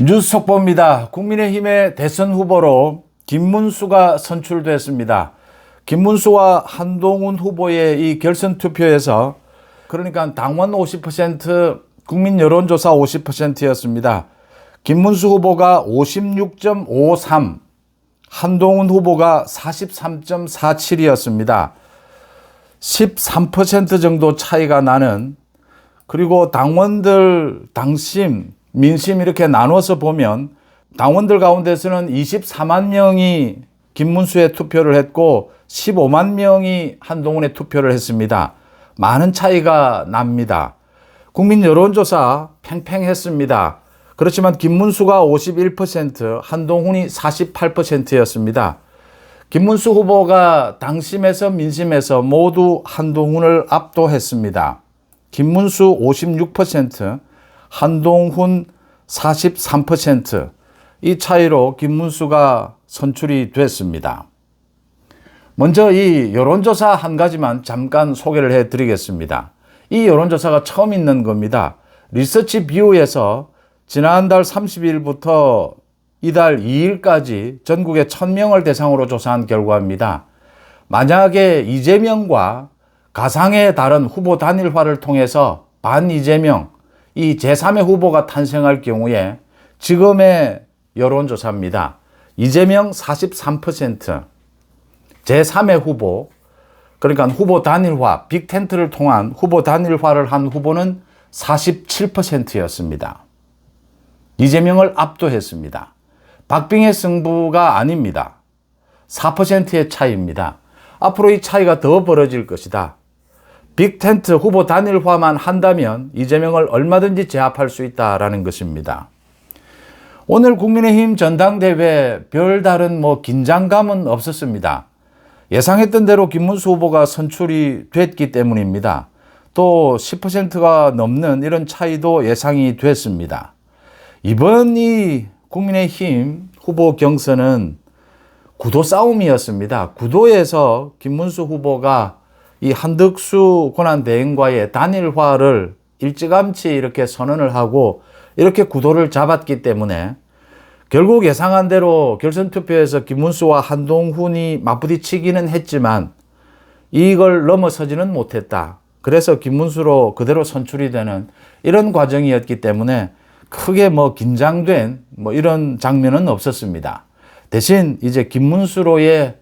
뉴스 속보입니다. 국민의힘의 대선 후보로 김문수가 선출됐습니다. 김문수와 한동훈 후보의 이 결선 투표에서 그러니까 당원 50%, 국민 여론조사 50%였습니다. 김문수 후보가 56.53, 한동훈 후보가 43.47이었습니다. 13% 정도 차이가 나는, 그리고 당원들 당심, 민심 이렇게 나눠서 보면 당원들 가운데서는 24만 명이 김문수에 투표를 했고 15만 명이 한동훈에 투표를 했습니다. 많은 차이가 납니다. 국민 여론조사 팽팽했습니다. 그렇지만 김문수가 51%, 한동훈이 48%였습니다. 김문수 후보가 당심에서 민심에서 모두 한동훈을 압도했습니다. 김문수 56%, 한동훈 43%, 이 차이로 김문수가 선출이 됐습니다. 먼저 이 여론조사 한 가지만 잠깐 소개를 해드리겠습니다. 이 여론조사가 처음 있는 겁니다. 리서치 뷰에서 지난달 30일부터 이달 2일까지 전국에 1000명을 대상으로 조사한 결과입니다. 만약에 이재명과 가상의 다른 후보 단일화를 통해서 반 이재명, 이 제3의 후보가 탄생할 경우에 지금의 여론조사입니다. 이재명 43%, 제3의 후보, 그러니까 후보 단일화, 빅텐트를 통한 후보 단일화를 한 후보는 47%였습니다. 이재명을 압도했습니다. 박빙의 승부가 아닙니다. 4%의 차이입니다. 앞으로 이 차이가 더 벌어질 것이다. 빅텐트 후보 단일화만 한다면 이재명을 얼마든지 제압할 수 있다라는 것입니다. 오늘 국민의힘 전당대회 별다른 긴장감은 없었습니다. 예상했던 대로 김문수 후보가 선출이 됐기 때문입니다. 또 10%가 넘는 이런 차이도 예상이 됐습니다. 이번 이 국민의힘 후보 경선은 구도 싸움이었습니다. 구도에서 김문수 후보가 이 한덕수 권한대행과의 단일화를 일찌감치 이렇게 선언을 하고 이렇게 구도를 잡았기 때문에 결국 예상한 대로 결선 투표에서 김문수와 한동훈이 맞부딪히기는 했지만 이걸 넘어서지는 못했다. 그래서 김문수로 그대로 선출이 되는 이런 과정이었기 때문에 크게 긴장된 이런 장면은 없었습니다. 대신 이제 김문수로의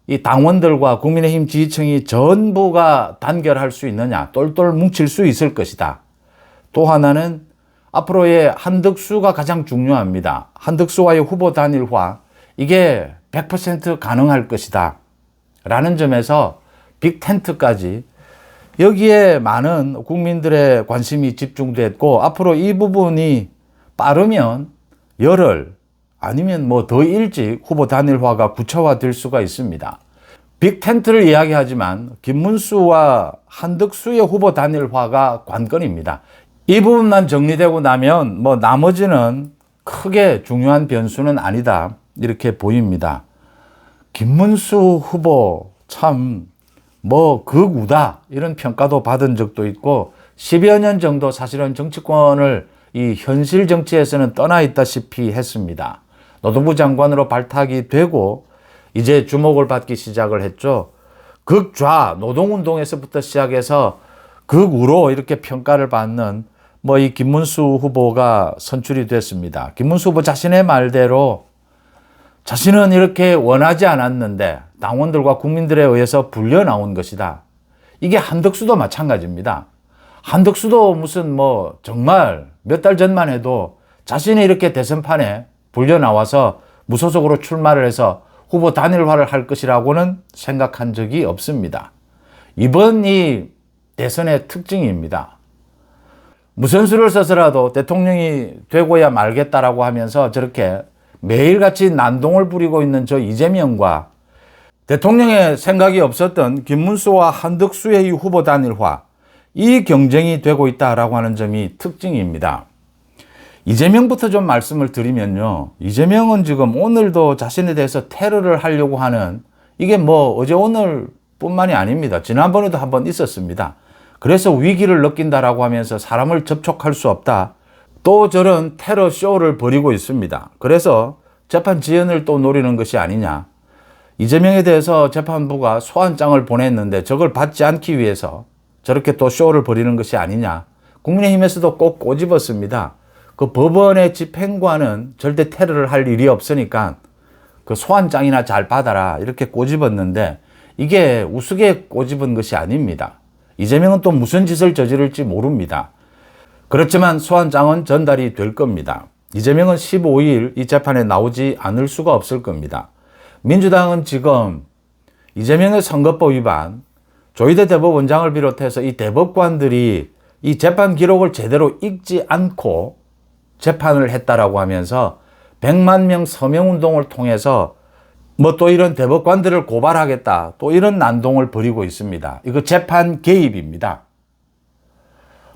이 당원들과 국민의힘 지지층이 전부가 단결할 수 있느냐, 똘똘 뭉칠 수 있을 것이다. 또 하나는 앞으로의 한덕수가 가장 중요합니다. 한덕수와의 후보 단일화, 이게 100% 가능할 것이다. 라는 점에서 빅텐트까지 여기에 많은 국민들의 관심이 집중됐고, 앞으로 이 부분이 빠르면 열흘, 아니면 더 일찍 후보 단일화가 구체화될 수가 있습니다. 빅텐트를 이야기하지만 김문수와 한덕수의 후보 단일화가 관건입니다. 이 부분만 정리되고 나면 나머지는 크게 중요한 변수는 아니다, 이렇게 보입니다. 김문수 후보 참 극우다 이런 평가도 받은 적도 있고 10여 년 정도 사실은 정치권을 이 현실 정치에서는 떠나 있다시피 했습니다. 노동부 장관으로 발탁이 되고 이제 주목을 받기 시작을 했죠. 극좌 노동운동에서부터 시작해서 극우로 이렇게 평가를 받는 이 김문수 후보가 선출이 됐습니다. 김문수 후보 자신의 말대로 자신은 이렇게 원하지 않았는데 당원들과 국민들에 의해서 불려 나온 것이다. 이게 한덕수도 마찬가지입니다. 한덕수도 무슨 정말 몇 달 전만 해도 자신이 이렇게 대선판에 불려 나와서 무소속으로 출마를 해서 후보 단일화를 할 것이라고는 생각한 적이 없습니다. 이번 이 대선의 특징입니다. 무슨 수를 써서라도 대통령이 되고야 말겠다라고 하면서 저렇게 매일같이 난동을 부리고 있는 저 이재명과 대통령의 생각이 없었던 김문수와 한덕수의 이 후보 단일화, 이 경쟁이 되고 있다라고 하는 점이 특징입니다. 이재명부터 좀 말씀을 드리면요. 이재명은 지금 오늘도 자신에 대해서 테러를 하려고 하는, 이게 어제 오늘 뿐만이 아닙니다. 지난번에도 한번 있었습니다. 그래서 위기를 느낀다라고 하면서 사람을 접촉할 수 없다. 또 저런 테러 쇼를 벌이고 있습니다. 그래서 재판 지연을 또 노리는 것이 아니냐. 이재명에 대해서 재판부가 소환장을 보냈는데 저걸 받지 않기 위해서 저렇게 또 쇼를 벌이는 것이 아니냐. 국민의힘에서도 꼭 꼬집었습니다. 그 법원의 집행관은 절대 테러를 할 일이 없으니까 그 소환장이나 잘 받아라 이렇게 꼬집었는데 이게 우스개 꼬집은 것이 아닙니다. 이재명은 또 무슨 짓을 저지를지 모릅니다. 그렇지만 소환장은 전달이 될 겁니다. 이재명은 15일 이 재판에 나오지 않을 수가 없을 겁니다. 민주당은 지금 이재명의 선거법 위반, 조희대 대법원장을 비롯해서 이 대법관들이 이 재판 기록을 제대로 읽지 않고 재판을 했다라고 하면서 100만 명 서명운동을 통해서 뭐 또 이런 대법관들을 고발하겠다, 또 이런 난동을 벌이고 있습니다. 이거 재판 개입입니다.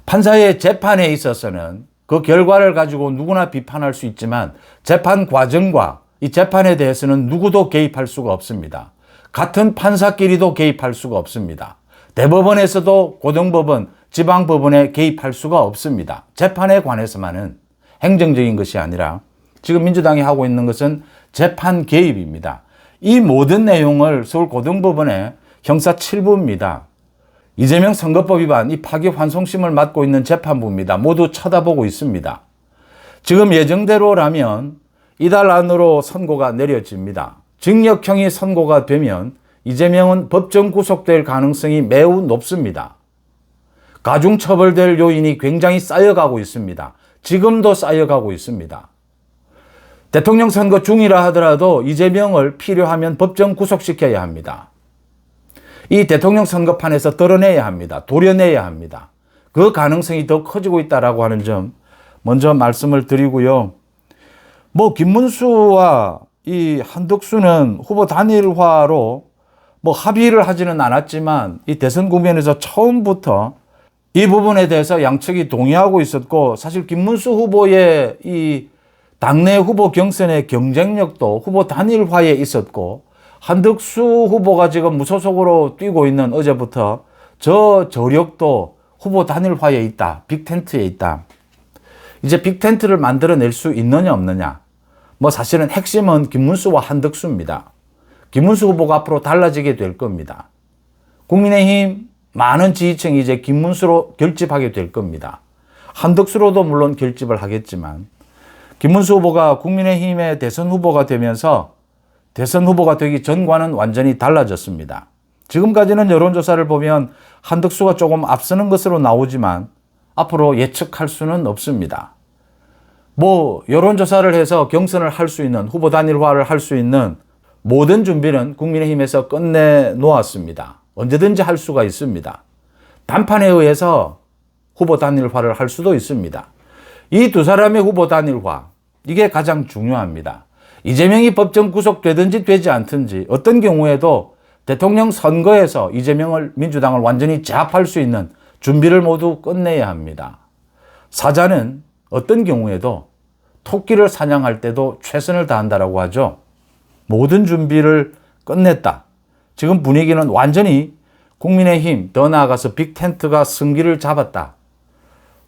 판사의 재판에 있어서는 그 결과를 가지고 누구나 비판할 수 있지만 재판 과정과 이 재판에 대해서는 누구도 개입할 수가 없습니다. 같은 판사끼리도 개입할 수가 없습니다. 대법원에서도 고등법원, 지방법원에 개입할 수가 없습니다. 재판에 관해서만은 행정적인 것이 아니라 지금 민주당이 하고 있는 것은 재판 개입입니다. 이 모든 내용을 서울고등법원의 형사 7부입니다. 이재명 선거법 위반 이 파기환송심을 맡고 있는 재판부입니다. 모두 쳐다보고 있습니다. 지금 예정대로라면 이달 안으로 선고가 내려집니다. 징역형이 선고가 되면 이재명은 법정 구속될 가능성이 매우 높습니다. 가중처벌될 요인이 굉장히 쌓여가고 있습니다. 지금도 쌓여가고 있습니다. 대통령 선거 중이라 하더라도 이재명을 필요하면 법정 구속시켜야 합니다. 이 대통령 선거판에서 드러내야 합니다. 도려내야 합니다. 그 가능성이 더 커지고 있다라고 하는 점 먼저 말씀을 드리고요. 뭐 김문수와 이 한덕수는 후보 단일화로 뭐 합의를 하지는 않았지만 이 대선 국면에서 처음부터 이 부분에 대해서 양측이 동의하고 있었고, 사실 김문수 후보의 이 당내 후보 경선의 경쟁력도 후보 단일화에 있었고, 한덕수 후보가 지금 무소속으로 뛰고 있는 어제부터 저 저력도 후보 단일화에 있다. 빅텐트에 있다. 이제 빅텐트를 만들어낼 수 있느냐 없느냐. 뭐 사실은 핵심은 김문수와 한덕수입니다. 김문수 후보가 앞으로 달라지게 될 겁니다. 국민의힘 많은 지지층이 이제 김문수로 결집하게 될 겁니다. 한덕수로도 물론 결집을 하겠지만 김문수 후보가 국민의힘의 대선 후보가 되면서 대선 후보가 되기 전과는 완전히 달라졌습니다. 지금까지는 여론조사를 보면 한덕수가 조금 앞서는 것으로 나오지만 앞으로 예측할 수는 없습니다. 뭐 여론조사를 해서 경선을 할 수 있는, 후보 단일화를 할 수 있는 모든 준비는 국민의힘에서 끝내 놓았습니다. 언제든지 할 수가 있습니다. 단판에 의해서 후보 단일화를 할 수도 있습니다. 이 두 사람의 후보 단일화, 이게 가장 중요합니다. 이재명이 법정 구속되든지 되지 않든지 어떤 경우에도 대통령 선거에서 이재명을, 민주당을 완전히 제압할 수 있는 준비를 모두 끝내야 합니다. 사자는 어떤 경우에도 토끼를 사냥할 때도 최선을 다한다라고 하죠. 모든 준비를 끝냈다. 지금 분위기는 완전히 국민의힘, 더 나아가서 빅텐트가 승기를 잡았다.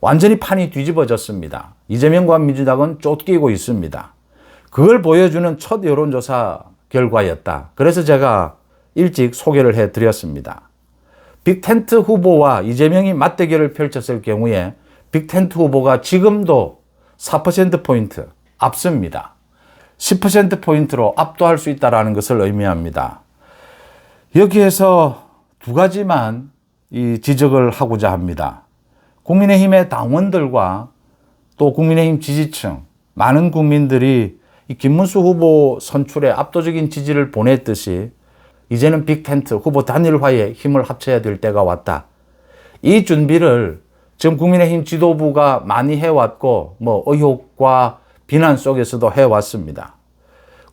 완전히 판이 뒤집어졌습니다. 이재명과 민주당은 쫓기고 있습니다. 그걸 보여주는 첫 여론조사 결과였다. 그래서 제가 일찍 소개를 해드렸습니다. 빅텐트 후보와 이재명이 맞대결을 펼쳤을 경우에 빅텐트 후보가 지금도 4%포인트 앞섭니다. 10%포인트로 압도할 수 있다는 것을 의미합니다. 여기에서 두 가지만 지적을 하고자 합니다. 국민의힘의 당원들과 또 국민의힘 지지층, 많은 국민들이 이 김문수 후보 선출에 압도적인 지지를 보냈듯이 이제는 빅텐트 후보 단일화에 힘을 합쳐야 될 때가 왔다. 이 준비를 지금 국민의힘 지도부가 많이 해왔고 뭐 의혹과 비난 속에서도 해왔습니다.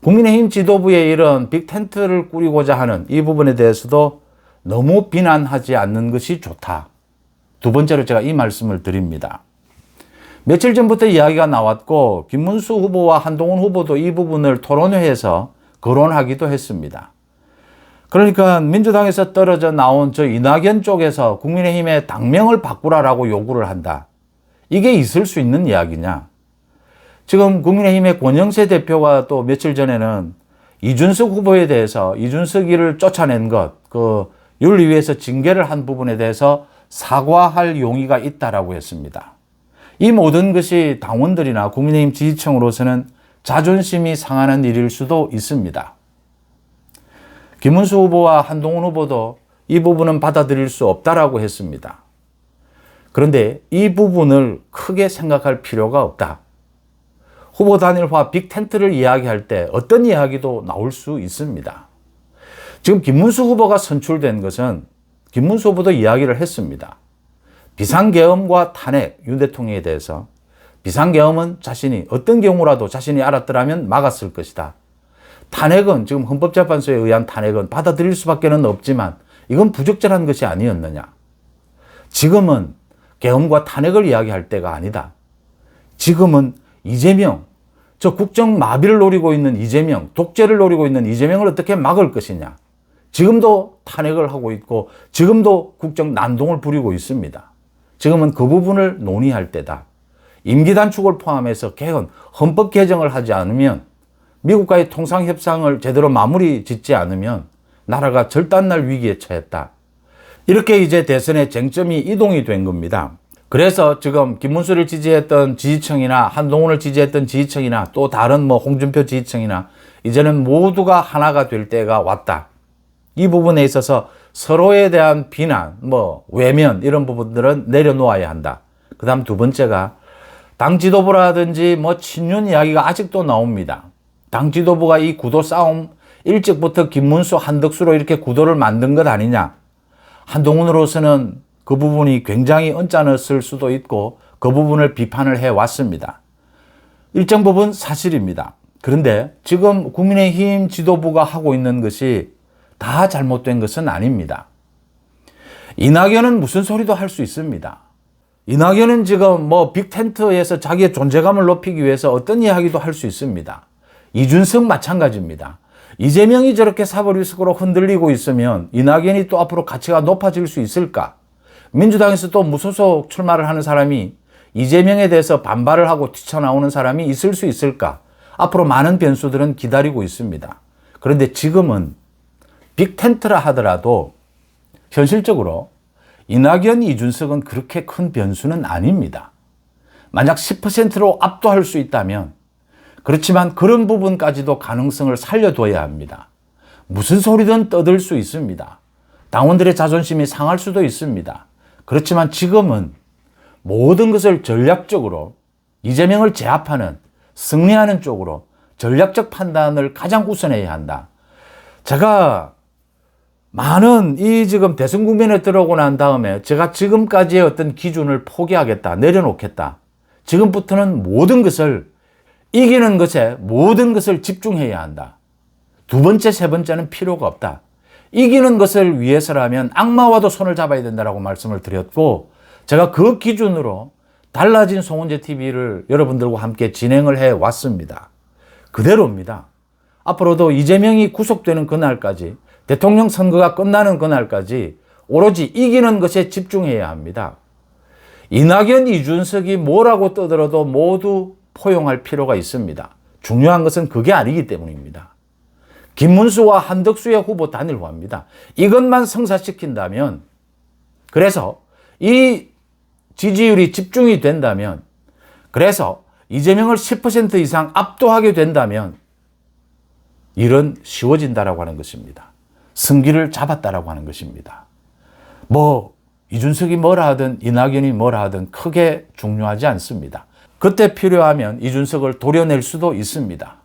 국민의힘 지도부의 이런 빅텐트를 꾸리고자 하는 이 부분에 대해서도 너무 비난하지 않는 것이 좋다. 두 번째로 제가 이 말씀을 드립니다. 며칠 전부터 이야기가 나왔고 김문수 후보와 한동훈 후보도 이 부분을 토론회에서 거론하기도 했습니다. 그러니까 민주당에서 떨어져 나온 저 이낙연 쪽에서 국민의힘의 당명을 바꾸라라고 요구를 한다. 이게 있을 수 있는 이야기냐? 지금 국민의힘의 권영세 대표가 또 며칠 전에는 이준석 후보에 대해서 이준석이를 쫓아낸 것, 그 윤리위에서 징계를 한 부분에 대해서 사과할 용의가 있다라고 했습니다. 이 모든 것이 당원들이나 국민의힘 지지층으로서는 자존심이 상하는 일일 수도 있습니다. 김문수 후보와 한동훈 후보도 이 부분은 받아들일 수 없다라고 했습니다. 그런데 이 부분을 크게 생각할 필요가 없다. 후보 단일화 빅텐트를 이야기할 때 어떤 이야기도 나올 수 있습니다. 지금 김문수 후보가 선출된 것은 김문수 후보도 이야기를 했습니다. 비상계엄과 탄핵, 윤 대통령에 대해서 비상계엄은 자신이 어떤 경우라도 자신이 알았더라면 막았을 것이다. 탄핵은 지금 헌법재판소에 의한 탄핵은 받아들일 수밖에 없지만 이건 부적절한 것이 아니었느냐. 지금은 계엄과 탄핵을 이야기할 때가 아니다. 지금은 이재명, 저 국정 마비를 노리고 있는 이재명, 독재를 노리고 있는 이재명을 어떻게 막을 것이냐. 지금도 탄핵을 하고 있고 지금도 국정 난동을 부리고 있습니다. 지금은 그 부분을 논의할 때다. 임기 단축을 포함해서 개헌, 헌법 개정을 하지 않으면 미국과의 통상협상을 제대로 마무리 짓지 않으면 나라가 절단날 위기에 처했다. 이렇게 이제 대선의 쟁점이 이동이 된 겁니다. 그래서 지금 김문수를 지지했던 지지층이나 한동훈을 지지했던 지지층이나 또 다른 홍준표 지지층이나 이제는 모두가 하나가 될 때가 왔다. 이 부분에 있어서 서로에 대한 비난, 외면 이런 부분들은 내려놓아야 한다. 그 다음 두 번째가 당 지도부라든지 친윤 이야기가 아직도 나옵니다. 당 지도부가 이 구도 싸움 일찍부터 김문수, 한덕수로 이렇게 구도를 만든 것 아니냐. 한동훈으로서는 그 부분이 굉장히 언짢았을 수도 있고 그 부분을 비판을 해왔습니다. 일정 부분 사실입니다. 그런데 지금 국민의힘 지도부가 하고 있는 것이 다 잘못된 것은 아닙니다. 이낙연은 무슨 소리도 할 수 있습니다. 이낙연은 지금 빅텐트에서 자기의 존재감을 높이기 위해서 어떤 이야기도 할 수 있습니다. 이준석 마찬가지입니다. 이재명이 저렇게 사법리스크로 흔들리고 있으면 이낙연이 또 앞으로 가치가 높아질 수 있을까? 민주당에서 또 무소속 출마를 하는 사람이 이재명에 대해서 반발을 하고 뛰쳐나오는 사람이 있을 수 있을까? 앞으로 많은 변수들은 기다리고 있습니다. 그런데 지금은 빅텐트라 하더라도 현실적으로 이낙연, 이준석은 그렇게 큰 변수는 아닙니다. 만약 10%로 압도할 수 있다면 그렇지만 그런 부분까지도 가능성을 살려둬야 합니다. 무슨 소리든 떠들 수 있습니다. 당원들의 자존심이 상할 수도 있습니다. 그렇지만 지금은 모든 것을 전략적으로 이재명을 제압하는, 승리하는 쪽으로 전략적 판단을 가장 우선해야 한다. 제가 많은 지금 대선 국면에 들어오고 난 다음에 제가 지금까지의 어떤 기준을 포기하겠다, 내려놓겠다. 지금부터는 모든 것을 이기는 것에 모든 것을 집중해야 한다. 두 번째, 세 번째는 필요가 없다. 이기는 것을 위해서라면 악마와도 손을 잡아야 된다라고 말씀을 드렸고 제가 그 기준으로 달라진 송은재 TV를 여러분들과 함께 진행을 해 왔습니다. 그대로입니다. 앞으로도 이재명이 구속되는 그날까지 대통령 선거가 끝나는 그날까지 오로지 이기는 것에 집중해야 합니다. 이낙연, 이준석이 뭐라고 떠들어도 모두 포용할 필요가 있습니다. 중요한 것은 그게 아니기 때문입니다. 김문수와 한덕수의 후보 단일화입니다. 이것만 성사시킨다면, 그래서 이 지지율이 집중이 된다면, 그래서 이재명을 10% 이상 압도하게 된다면 일은 쉬워진다라고 하는 것입니다. 승기를 잡았다라고 하는 것입니다. 이준석이 뭐라 하든 이낙연이 뭐라 하든 크게 중요하지 않습니다. 그때 필요하면 이준석을 도려낼 수도 있습니다.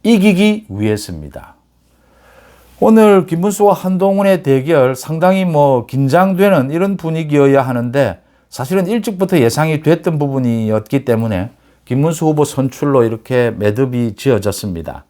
이기기 위해서입니다. 오늘 김문수와 한동훈의 대결 상당히 긴장되는 이런 분위기여야 하는데 사실은 일찍부터 예상이 됐던 부분이었기 때문에 김문수 후보 선출로 이렇게 매듭이 지어졌습니다.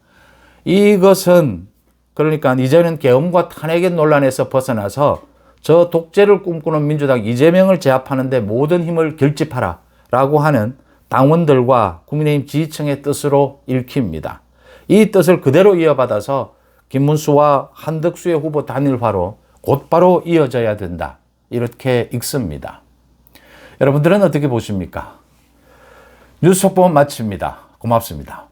이것은 그러니까 이제는 계엄과 탄핵의 논란에서 벗어나서 저 독재를 꿈꾸는 민주당 이재명을 제압하는 데 모든 힘을 결집하라 라고 하는 당원들과 국민의힘 지지층의 뜻으로 읽힙니다. 이 뜻을 그대로 이어받아서 김문수와 한덕수의 후보 단일화로 곧바로 이어져야 된다. 이렇게 읽습니다. 여러분들은 어떻게 보십니까? 뉴스 속보 마칩니다. 고맙습니다.